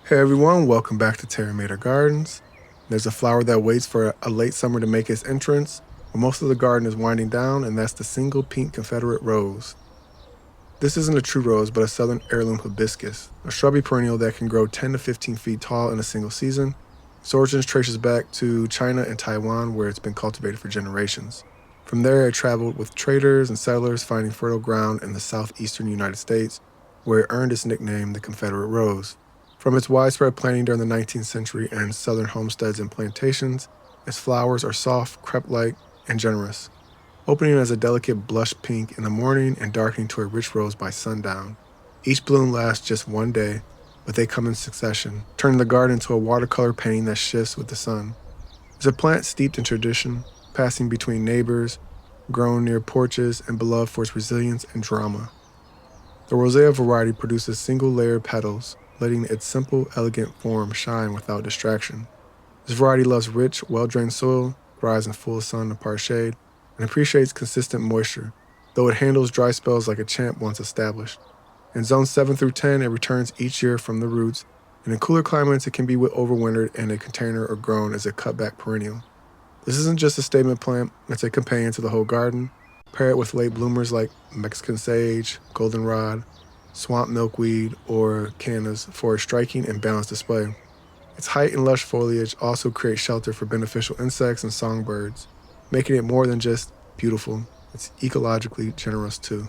Hey everyone, welcome back to Terry Mater Gardens. There's a flower that waits for a late summer to make its entrance, but most of the garden is winding down, and that's the Single Pink Confederate Rose. This isn't a true rose, but a southern heirloom hibiscus, a shrubby perennial that can grow 10 to 15 feet tall in a single season. Its origins traces back to China and Taiwan, where it's been cultivated for generations. From there, it traveled with traders and settlers, finding fertile ground in the southeastern United States, where it earned its nickname, the Confederate Rose. From its widespread planting during the 19th century and southern homesteads and plantations, its flowers are soft, crepe-like, and generous, opening as a delicate blush pink in the morning and darkening to a rich rose by sundown. Each bloom lasts just one day, but they come in succession, turning the garden into a watercolor painting that shifts with the sun. It's a plant steeped in tradition, passing between neighbors, grown near porches, and beloved for its resilience and drama. The rosea variety produces single-layered petals, letting its simple, elegant form shine without distraction. This variety loves rich, well-drained soil, thrives in full sun and part shade, and appreciates consistent moisture, though it handles dry spells like a champ once established. In zones 7 through 10, it returns each year from the roots, and in cooler climates, it can be overwintered in a container or grown as a cutback perennial. This isn't just a statement plant, it's a companion to the whole garden. Pair it with late bloomers like Mexican sage, goldenrod, swamp milkweed, or cannas for a striking and balanced display. Its height and lush foliage also create shelter for beneficial insects and songbirds, making it more than just beautiful, it's ecologically generous too.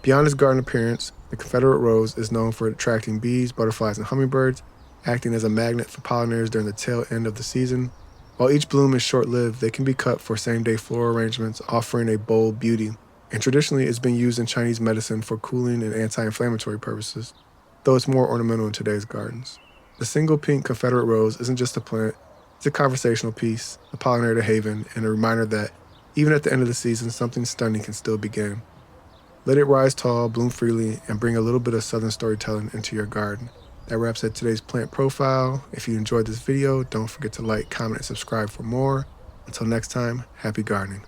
Beyond its garden appearance, the Confederate Rose is known for attracting bees, butterflies, and hummingbirds, acting as a magnet for pollinators during the tail end of the season. While each bloom is short-lived, they can be cut for same-day floral arrangements, offering a bold beauty. And traditionally, it's been used in Chinese medicine for cooling and anti-inflammatory purposes, though it's more ornamental in today's gardens. The Single Pink Confederate Rose isn't just a plant, it's a conversational piece, a pollinator haven, and a reminder that, even at the end of the season, something stunning can still begin. Let it rise tall, bloom freely, and bring a little bit of southern storytelling into your garden. That wraps up today's plant profile. If you enjoyed this video, don't forget to like, comment, and subscribe for more. Until next time, happy gardening.